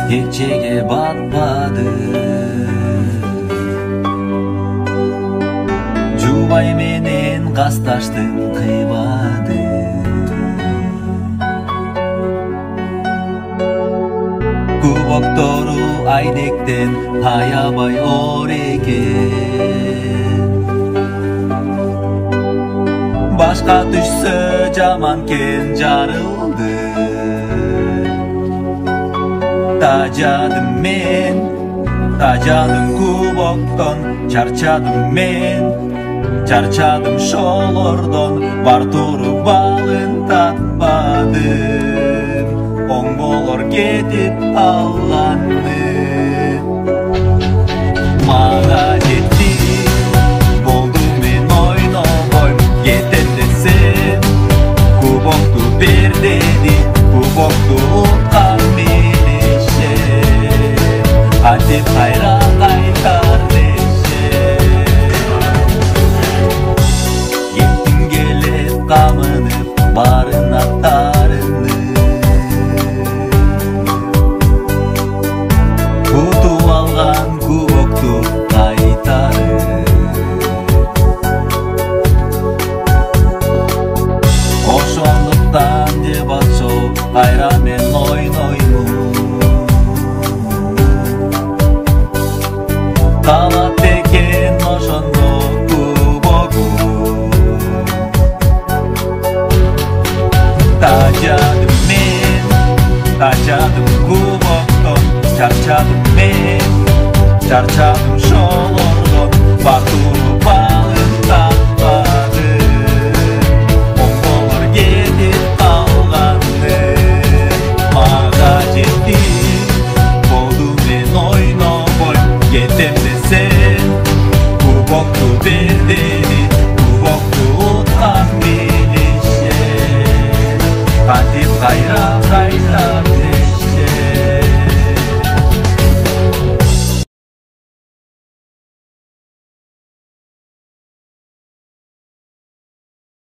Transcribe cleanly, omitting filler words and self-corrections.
Ечеге батпады, жубай менен касташтын кыйбады. Кубоктору айнектен аябай оор экен. Башка түшсө жаманкен жарылды. Тажадым кубоктон, чарчадым мен, чарчадым шолордон, бар туруп балын татпадым, оң болор кетип алганым. Мага жетти, болду мен ойнобойм, кетем десем, кубокту бер деди, кубокту уткан Атеп кайра кайтар дешем. Кеттиң келет камынып барын аттарынып, утуп алган кубокту кайтарып. Ошондуктан деп атсо кайра мен ойноймун. Калат экен ошондо кубогум. Тажадым кубоктон, чарчадым мен, чарчадым шолордон,